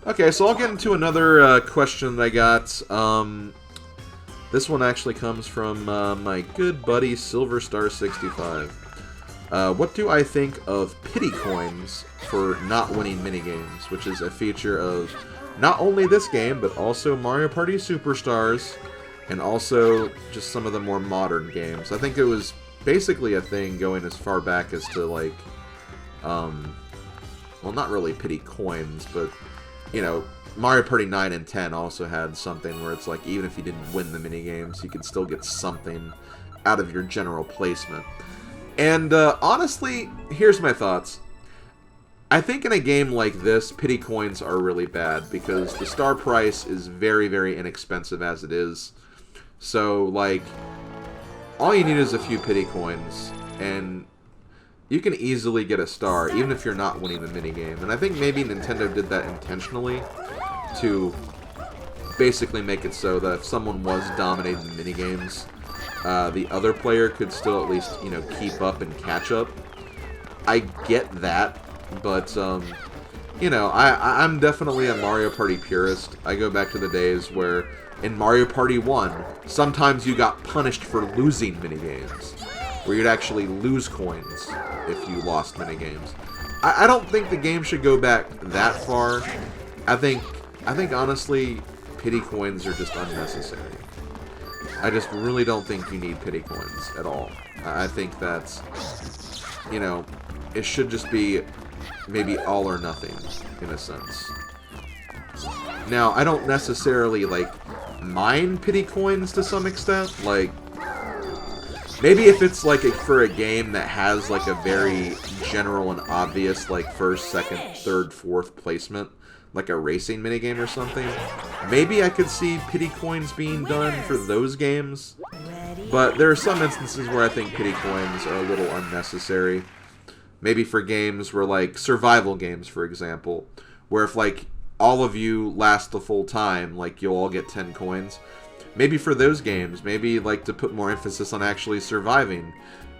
Okay, so I'll get into another question that I got. This one actually comes from my good buddy SilverStar65. What do I think of pity coins for not winning minigames, which is a feature of not only this game, but also Mario Party Superstars, and also just some of the more modern games. I think it was basically a thing going as far back as to, like, well, not really pity coins, but, you know, Mario Party 9 and 10 also had something where it's like, even if you didn't win the minigames, you could still get something out of your general placement. And, honestly, here's my thoughts. I think in a game like this, pity coins are really bad, because the star price is very, very inexpensive as it is. So, like, all you need is a few pity coins, and you can easily get a star, even if you're not winning the minigame. And I think maybe Nintendo did that intentionally to basically make it so that if someone was dominating the minigames, the other player could still at least, you know, keep up and catch up. I get that, but, you know, I'm definitely a Mario Party purist. I go back to the days where, in Mario Party 1, sometimes you got punished for losing minigames, where you'd actually lose coins if you lost minigames. I don't think the game should go back that far. I think honestly, pity coins are just unnecessary. I just really don't think you need pity coins at all. I think that's, you know, it should just be maybe all or nothing, in a sense. Now, I don't necessarily, like, mind pity coins to some extent. Like, maybe if it's, like, for a game that has, like, a very general and obvious, like, first, second, third, fourth placement, like a racing minigame or something, maybe I could see pity coins being done for those games. But there are some instances where I think pity coins are a little unnecessary. Maybe for games where, like, survival games, for example, where if, like, all of you last the full time, like, you'll all get 10 coins. Maybe for those games, maybe, like, to put more emphasis on actually surviving,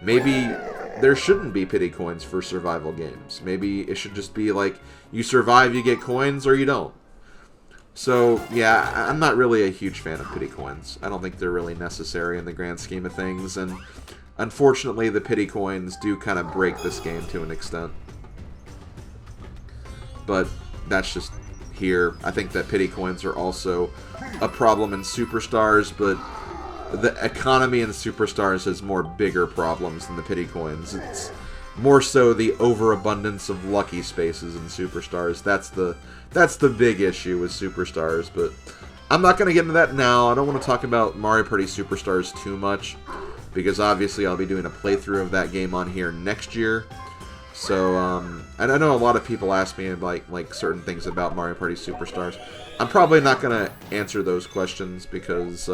maybe there shouldn't be pity coins for survival games. Maybe it should just be, like, you survive, you get coins, or you don't. So, yeah, I'm not really a huge fan of pity coins. I don't think they're really necessary in the grand scheme of things, and unfortunately, the pity coins do kind of break this game to an extent. But that's just here. I think that pity coins are also a problem in Superstars, but the economy in Superstars has more bigger problems than the pity coins. It's more so the overabundance of lucky spaces in Superstars. That's the big issue with Superstars, but I'm not going to get into that now. I don't want to talk about Mario Party Superstars too much, because obviously I'll be doing a playthrough of that game on here next year. So, and I know a lot of people ask me like certain things about Mario Party Superstars. I'm probably not going to answer those questions because,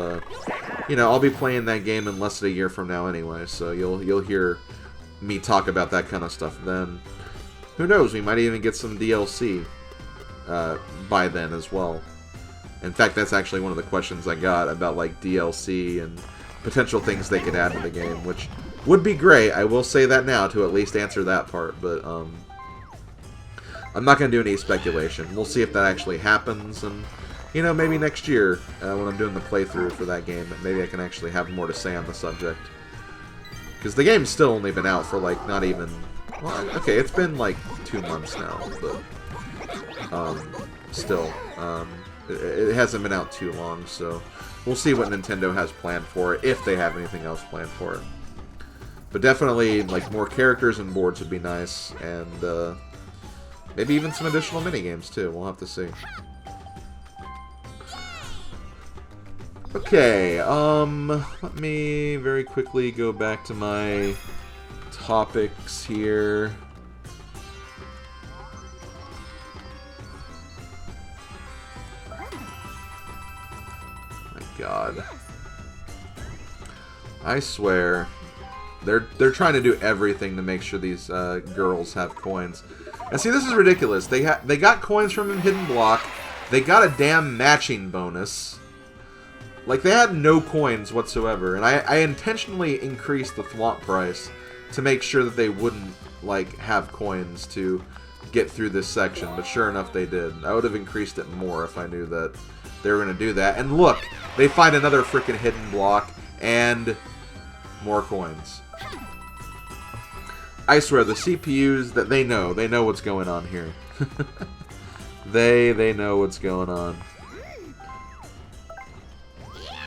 you know, I'll be playing that game in less than a year from now anyway, so you'll hear me talk about that kind of stuff then. Who knows, we might even get some DLC by then as well. In fact, that's actually one of the questions I got about, like, DLC and potential things they could add to the game, which would be great. I will say that now to at least answer that part, but I'm not going to do any speculation. We'll see if that actually happens, and, you know, maybe next year, when I'm doing the playthrough for that game, maybe I can actually have more to say on the subject. Because the game's still only been out for, like, not even... Well, okay, it's been, like, 2 months now, but... still, it hasn't been out too long, so... We'll see what Nintendo has planned for it, if they have anything else planned for it. But definitely, like, more characters and boards would be nice, and, maybe even some additional minigames, too. We'll have to see. Okay, let me very quickly go back to my topics here. My God. I swear. They're trying to do everything to make sure these girls have coins. And see, this is ridiculous. They got coins from a hidden block. They got a damn matching bonus. Like, they had no coins whatsoever. And I intentionally increased the flaunt price to make sure that they wouldn't, like, have coins to get through this section, but sure enough they did. I would have increased it more if I knew that they were going to do that. And look, they find another freaking hidden block and more coins. I swear, the CPUs, that they know what's going on here. They know what's going on.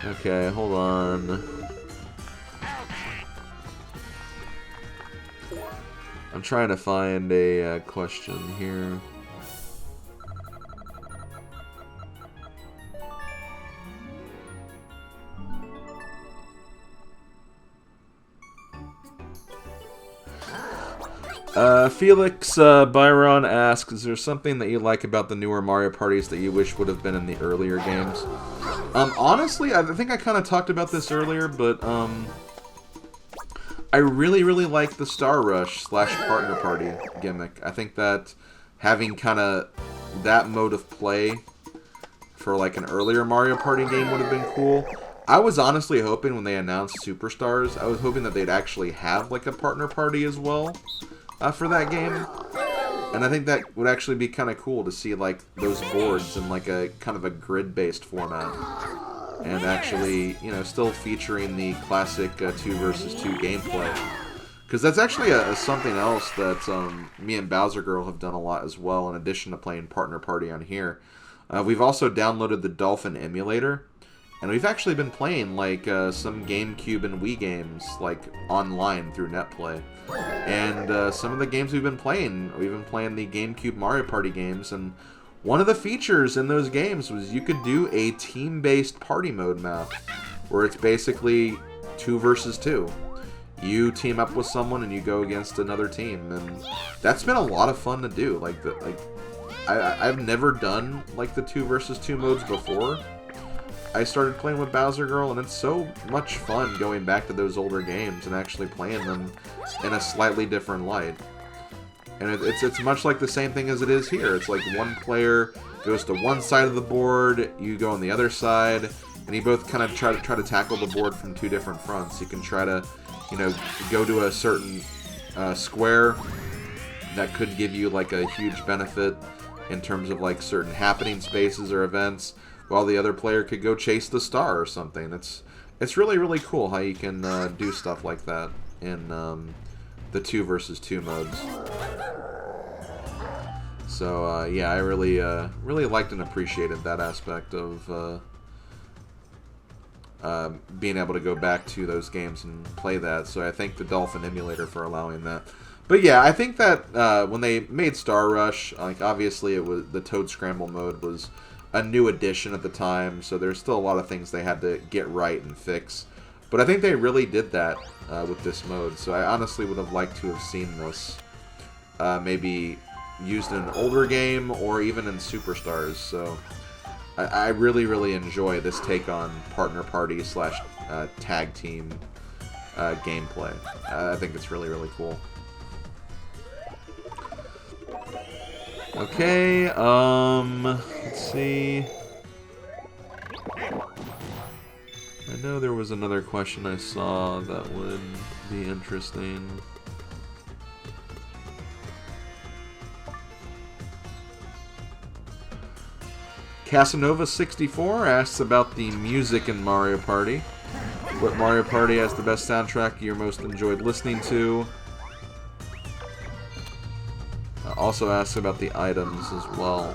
Okay, hold on. I'm trying to find a question here. Felix Byron asks, is there something that you like about the newer Mario parties that you wish would have been in the earlier games? Honestly, I think I kind of talked about this earlier, but I really like the Star Rush / Partner Party gimmick. I think that having kind of that mode of play for like an earlier Mario Party game would have been cool. I was honestly hoping when they announced Superstars, I was hoping that they'd actually have like a partner party as well for that game. And I think that would actually be kind of cool to see like those boards in like a kind of a grid-based format. And actually, you know, still featuring the classic 2 versus 2 gameplay. Because that's actually something else that me and Bowser Girl have done a lot as well, in addition to playing Partner Party on here. We've also downloaded the Dolphin emulator, and we've actually been playing like some GameCube and Wii games like online through NetPlay. And some of the games we've been playing the GameCube Mario Party games, and one of the features in those games was you could do a team-based party mode map, where it's basically 2 versus 2. You team up with someone and you go against another team, and that's been a lot of fun to do. I've never done like the 2 versus 2 modes before I started playing with Bowser Girl, and it's so much fun going back to those older games and actually playing them in a slightly different light. And it's much like the same thing as it is here. It's like one player goes to one side of the board, you go on the other side, and you both kind of try to tackle the board from 2 different fronts. You can try to, you know, go to a certain square that could give you like a huge benefit in terms of like certain happening spaces or events, while the other player could go chase the star or something. It's really cool how you can do stuff like that in the 2 versus 2 modes. So yeah, I really liked and appreciated that aspect of being able to go back to those games and play that. So I thank the Dolphin emulator for allowing that. But yeah, I think that when they made Star Rush, like obviously it was the Toad Scramble mode was a new addition at the time, so there's still a lot of things they had to get right and fix. But I think they really did that with this mode, so I honestly would have liked to have seen this maybe used in an older game or even in Superstars. So I really enjoy this take on Partner Party / tag team gameplay. I think it's really cool. Okay, let's see. I know there was another question I saw that would be interesting. Casanova64 asks about the music in Mario Party. What Mario Party has the best soundtrack you most enjoyed listening to? Also asks about the items as well.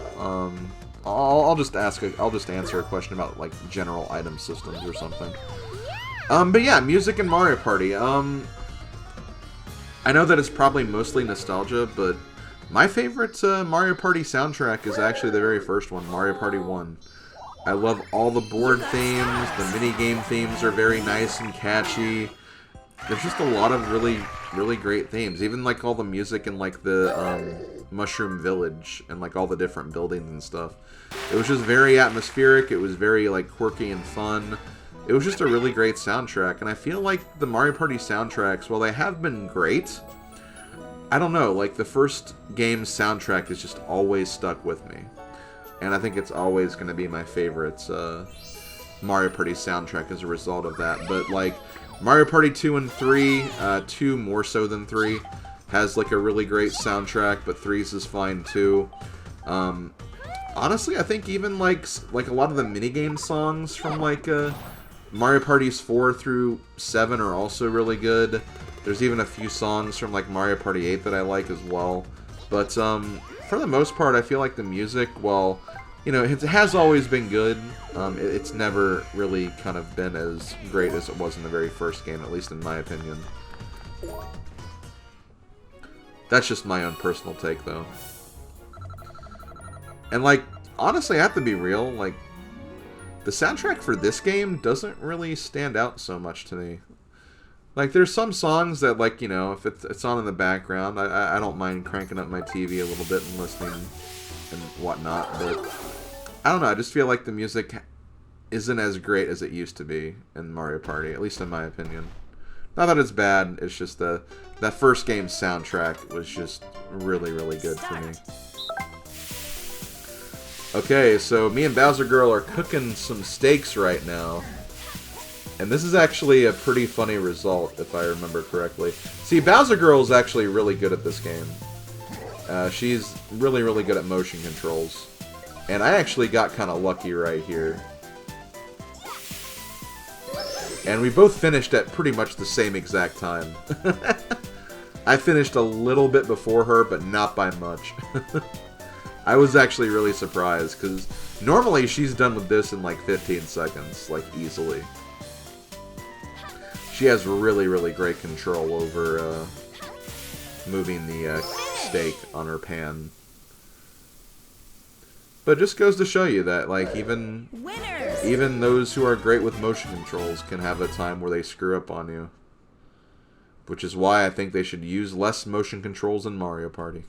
I'll just answer a question about like general item systems or something. But yeah, music in Mario Party. I know that it's probably mostly nostalgia, but my favorite Mario Party soundtrack is actually the very first one, Mario Party 1. I love all the board themes. The minigame themes are very nice and catchy. There's just a lot of really great themes. Even like all the music in like the Mushroom Village and like all the different buildings and stuff. It was just very atmospheric. It was very like quirky and fun. It was just a really great soundtrack, and I feel like the Mario Party soundtracks, while they have been great, I don't know, like the first game's soundtrack is just always stuck with me. And I think it's always going to be my favorite Mario Party soundtrack as a result of that. But like Mario Party 2 and 3, 2 more so than 3, has like a really great soundtrack, but 3's is fine too. Honestly, I think even like a lot of the minigame songs from like Mario Parties 4 through 7 are also really good. There's even a few songs from like Mario Party 8 that I like as well. But for the most part, I feel like the music, well, you know, it has always been good. It's never really kind of been as great as it was in the very first game, at least in my opinion. That's just my own personal take, though. And, like, honestly, I have to be real, like, the soundtrack for this game doesn't really stand out so much to me. Like, there's some songs that, like, you know, if it's on in the background, I don't mind cranking up my TV a little bit and listening and whatnot, but I don't know, I just feel like the music isn't as great as it used to be in Mario Party, at least in my opinion. Not that it's bad, it's just that first game's soundtrack was just really, really good for me. Okay, so me and Bowser Girl are cooking some steaks right now. And this is actually a pretty funny result, if I remember correctly. See, Bowser Girl is actually really good at this game. She's really, really good at motion controls. And I actually got kind of lucky right here. And we both finished at pretty much the same exact time. I finished a little bit before her, but not by much. I was actually really surprised, because normally she's done with this in like 15 seconds, like easily. She has really, really great control over moving the steak on her pan. But it just goes to show you that, like, even those who are great with motion controls can have a time where they screw up on you. Which is why I think they should use less motion controls in Mario Party.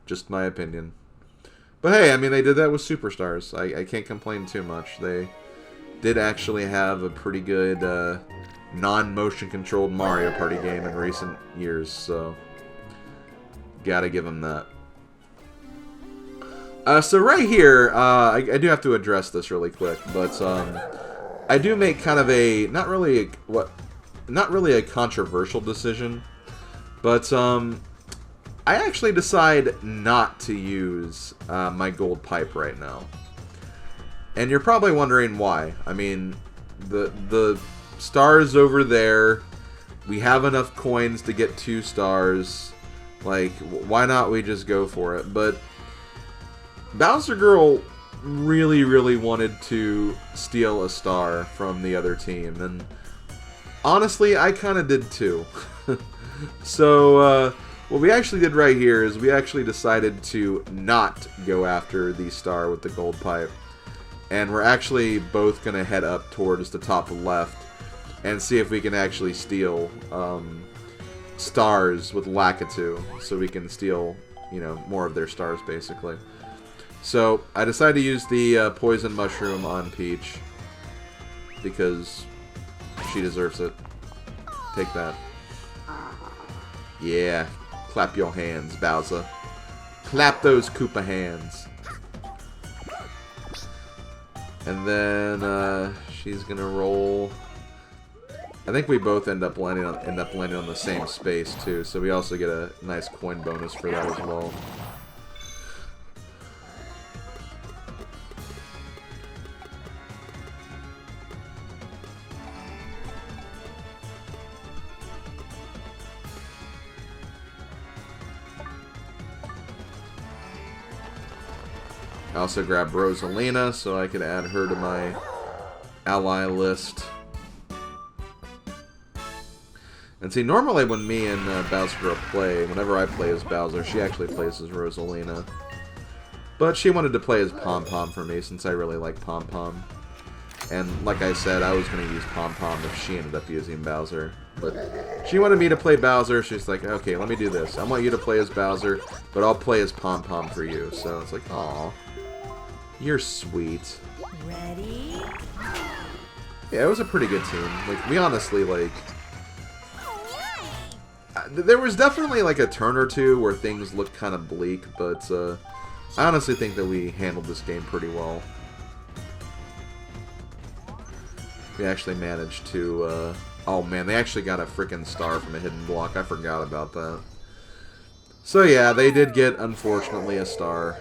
Just my opinion. But hey, I mean, they did that with Superstars. I can't complain too much. They did actually have a pretty good non-motion controlled Mario Party game in recent years, so gotta give them that. So right here, I do have to address this really quick, but I do make kind of a not really a controversial decision, but I actually decide not to use my gold pipe right now. And you're probably wondering why. I mean, the stars over there, we have enough coins to get 2 stars. Like, why not we just go for it? But Bowser Girl really, really wanted to steal a star from the other team, and honestly, I kind of did too. So, what we actually did right here is we actually decided to not go after the star with the gold pipe. And we're actually both going to head up towards the top left and see if we can actually steal stars with Lakitu, so we can steal, you know, more of their stars, basically. So, I decided to use the poison mushroom on Peach, because she deserves it. Take that. Yeah. Clap your hands, Bowser. Clap those Koopa hands. And then she's gonna roll. I think we both end up landing on the same space too, so we also get a nice coin bonus for that as well. I also grabbed Rosalina so I could add her to my ally list. And see, normally when me and Bowser Girl play, whenever I play as Bowser, she actually plays as Rosalina. But she wanted to play as Pom Pom for me since I really like Pom Pom. And like I said, I was going to use Pom Pom if she ended up using Bowser. But she wanted me to play Bowser. She's like, okay, let me do this. I want you to play as Bowser, but I'll play as Pom Pom for you. So it's like, aw. You're sweet. Ready? Yeah, it was a pretty good team. Like, we honestly, like... there was definitely, like, a turn or two where things looked kind of bleak, but, I honestly think that we handled this game pretty well. We actually managed to, oh man, they actually got a freaking star from a hidden block. I forgot about that. So yeah, they did get, unfortunately, a star.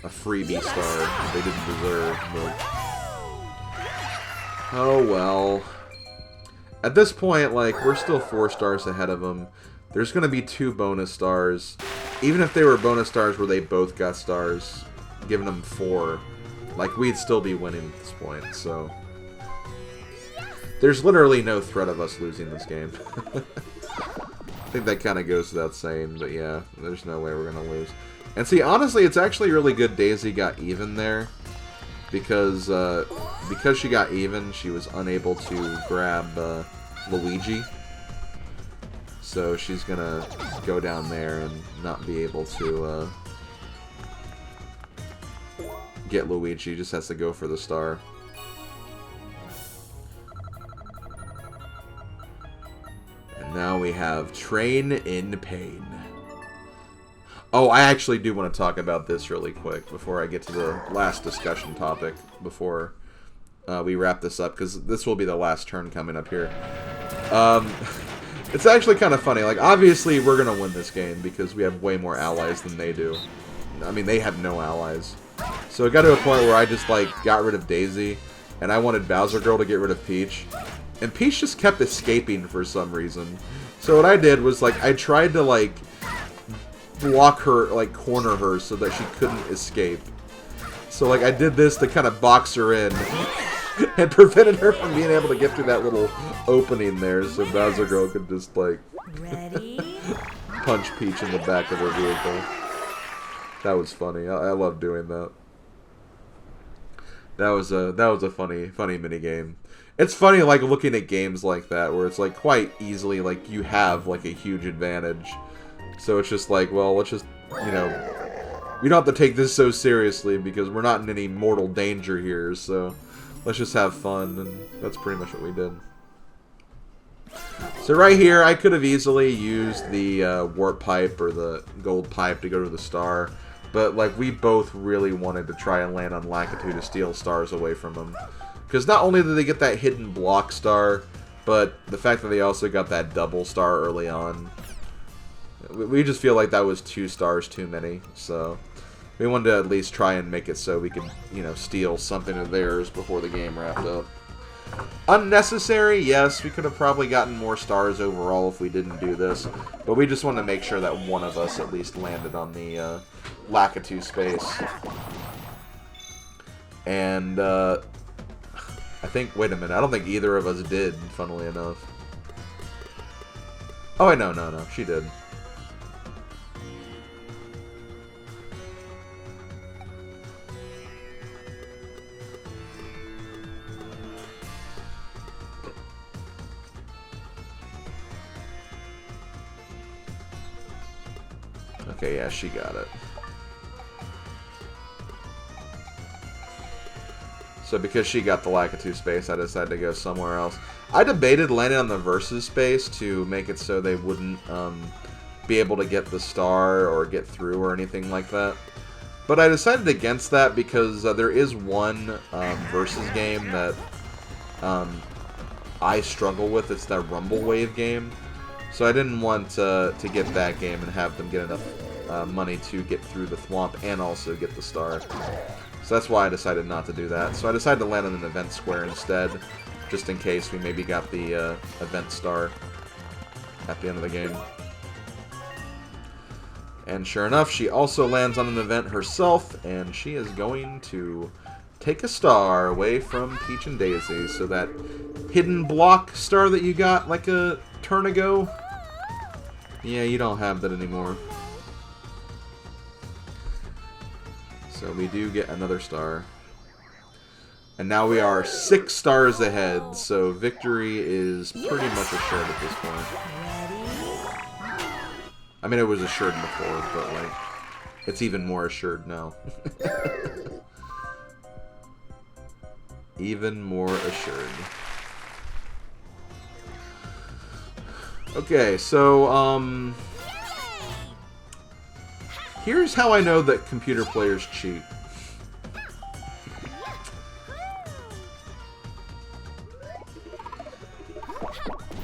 A freebie star that they didn't deserve, but... Oh well. At this point, like, we're still 4 stars ahead of them. There's going to be 2 bonus stars. Even if they were bonus stars where they both got stars, giving them 4, like, we'd still be winning at this point, so... There's literally no threat of us losing this game. I think that kind of goes without saying, but yeah, there's no way we're going to lose. And see, honestly, it's actually really good Daisy got even there. Because she got even, she was unable to grab Luigi. So she's going to go down there and not be able to get Luigi. Just has to go for the star. Now we have Train in Pain. Oh, I actually do want to talk about this really quick before I get to the last discussion topic, before we wrap this up, because this will be the last turn coming up here. It's actually kind of funny. Like, obviously, we're going to win this game because we have way more allies than they do. I mean, they have no allies. So it got to a point where I just, like, got rid of Daisy, and I wanted Bowser Girl to get rid of Peach. And Peach just kept escaping for some reason. So what I did was, like, I tried to, like, block her, like, corner her so that she couldn't escape. So, like, I did this to kind of box her in and prevented her from being able to get through that little opening there so Bowser Girl could just, like, punch Peach in the back of her vehicle. That was funny. I love doing that. That was a funny minigame. It's funny, like, looking at games like that, where it's, like, quite easily, like, you have, like, a huge advantage. So it's just like, well, let's just, you know, we don't have to take this so seriously, because we're not in any mortal danger here, so let's just have fun, and that's pretty much what we did. So right here, I could have easily used the warp pipe or the gold pipe to go to the star, but, like, we both really wanted to try and land on Lakitu to steal stars away from him. Because not only did they get that hidden block star, but the fact that they also got that double star early on. We just feel like that was 2 stars too many, so we wanted to at least try and make it so we could, you know, steal something of theirs before the game wrapped up. Unnecessary, yes, we could have probably gotten more stars overall if we didn't do this, but we just wanted to make sure that one of us at least landed on the Lakitu space. And, I think, wait a minute, I don't think either of us did, funnily enough. Oh, wait, no, she did. Okay, yeah, she got it. So because she got the Lakitu space, I decided to go somewhere else. I debated landing on the Versus space to make it so they wouldn't be able to get the star or get through or anything like that. But I decided against that because there is one Versus game that I struggle with. It's that Rumble Wave game. So I didn't want to get that game and have them get enough money to get through the Thwomp and also get the star. So that's why I decided not to do that. So I decided to land on an event square instead, just in case we maybe got the event star at the end of the game. And sure enough, she also lands on an event herself, and she is going to take a star away from Peach and Daisy. So that hidden block star that you got like a turn ago, yeah, you don't have that anymore. So we do get another star. And now we are 6 stars ahead, so victory is pretty much assured at this point. I mean, it was assured before, but, like, it's even more assured now. Even more assured. Okay, so, here's how I know that computer players cheat.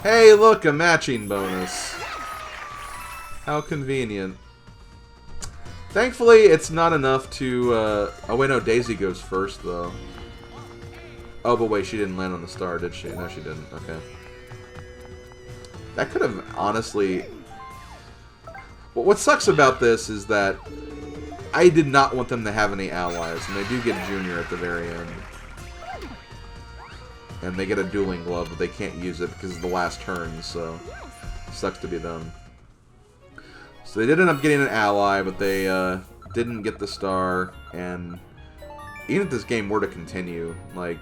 Hey, look, a matching bonus. How convenient. Thankfully, it's not enough to... oh, wait, no. Daisy goes first, though. Oh, but wait, she didn't land on the star, did she? No, she didn't. Okay. That could have, honestly... Well, what sucks about this is that I did not want them to have any allies, and they do get Junior at the very end. And they get a dueling glove, but they can't use it because of the last turn, so... Sucks to be them. So they did end up getting an ally, but they didn't get the star, and even if this game were to continue, like,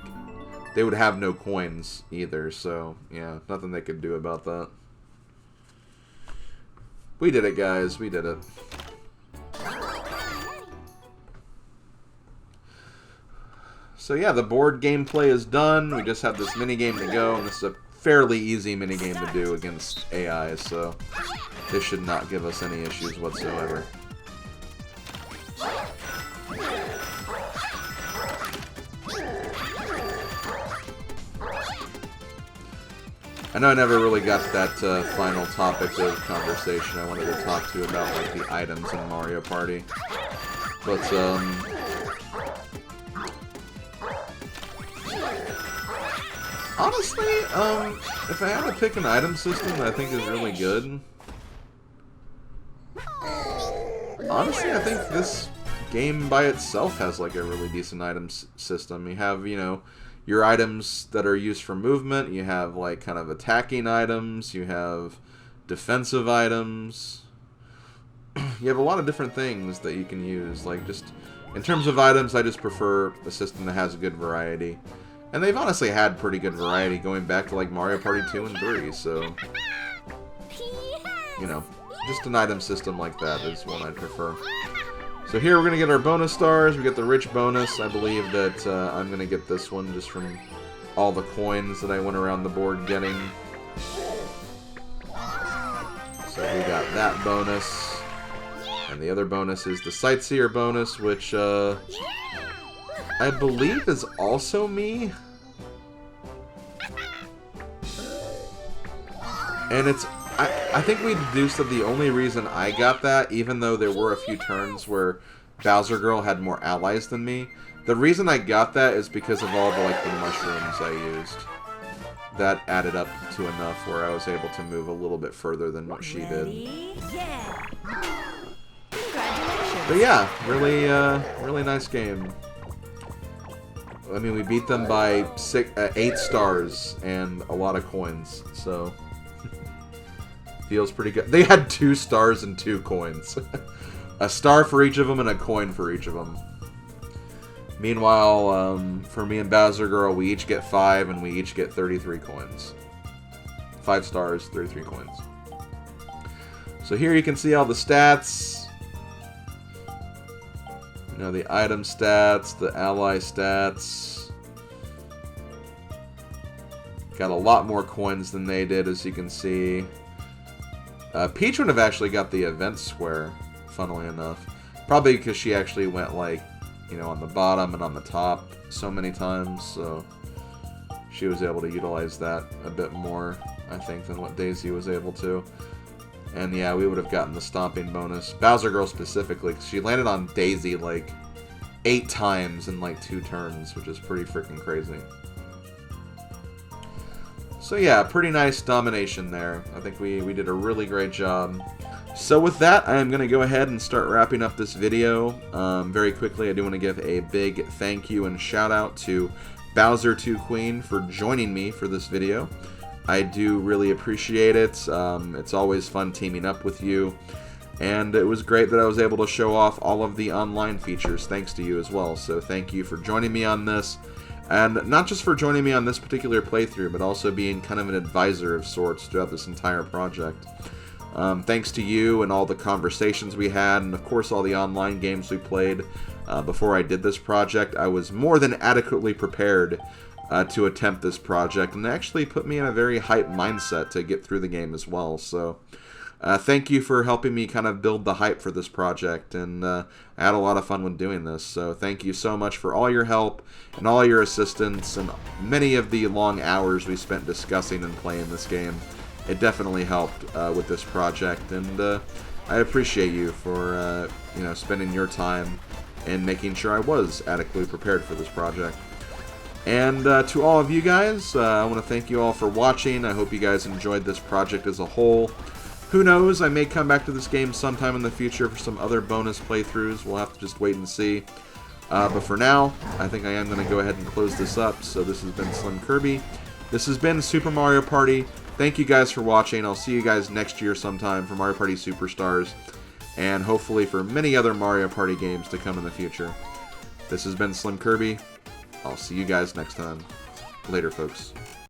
they would have no coins either, so, yeah, nothing they could do about that. We did it, guys. We did it. So, yeah, the board gameplay is done. We just have this minigame to go, and this is a fairly easy minigame to do against AI, so this should not give us any issues whatsoever. I know I never really got to that final topic of conversation I wanted to talk to about, like, the items in Mario Party. But, honestly, if I had to pick an item system that I think is really good, honestly, I think this game by itself has, like, a really decent item system. You have, you know, your items that are used for movement, you have, like, kind of attacking items, you have defensive items, you have a lot of different things that you can use. Like, just, in terms of items, I just prefer a system that has a good variety. And they've honestly had pretty good variety going back to, like, Mario Party 2 and 3, so, you know, just an item system like that is one I'd prefer. So here we're going to get our bonus stars. We get the rich bonus. I believe that I'm going to get this one just from all the coins that I went around the board getting. So we got that bonus. And the other bonus is the Sightseer Bonus, which I believe is also me. And it's... I think we deduced that the only reason I got that, even though there were a few turns where Bowser Girl had more allies than me, the reason I got that is because of all the, like, the mushrooms I used. That added up to enough where I was able to move a little bit further than what she did. Yeah. But yeah, really, really nice game. I mean, we beat them by 8 stars and a lot of coins, so... Feels pretty good. They had 2 stars and 2 coins. A star for each of them and a coin for each of them. Meanwhile, for me and Bowser Girl, we each get 5 and we each get 33 coins. 5 stars, 33 coins. So here you can see all the stats. You know, the item stats, the ally stats. Got a lot more coins than they did, as you can see. Peach would have actually got the event square, funnily enough. Probably because she actually went, like, you know, on the bottom and on the top so many times, so she was able to utilize that a bit more, I think, than what Daisy was able to. And yeah, we would have gotten the stomping bonus. Bowser Girl specifically, because she landed on Daisy, like, 8 times in, like, 2 turns, which is pretty freaking crazy. So yeah, pretty nice domination there. I think we did a really great job. So with that, I am going to go ahead and start wrapping up this video. Very quickly, I do want to give a big thank you and shout out to Bowser2Queen for joining me for this video. I do really appreciate it. It's always fun teaming up with you. And it was great that I was able to show off all of the online features thanks to you as well. So thank you for joining me on this. And not just for joining me on this particular playthrough, but also being kind of an advisor of sorts throughout this entire project. Thanks to you and all the conversations we had, and of course all the online games we played before I did this project, I was more than adequately prepared to attempt this project, and it actually put me in a very hype mindset to get through the game as well. So thank you for helping me kind of build the hype for this project, and I had a lot of fun when doing this, so thank you so much for all your help and all your assistance and many of the long hours we spent discussing and playing this game. It definitely helped with this project, and I appreciate you for, you know, spending your time and making sure I was adequately prepared for this project. And to all of you guys, I want to thank you all for watching. I hope you guys enjoyed this project as a whole. Who knows, I may come back to this game sometime in the future for some other bonus playthroughs. We'll have to just wait and see. But for now, I think I am going to go ahead and close this up. So this has been SlimKirby. This has been Super Mario Party. Thank you guys for watching. I'll see you guys next year sometime for Mario Party Superstars. And hopefully for many other Mario Party games to come in the future. This has been SlimKirby. I'll see you guys next time. Later, folks.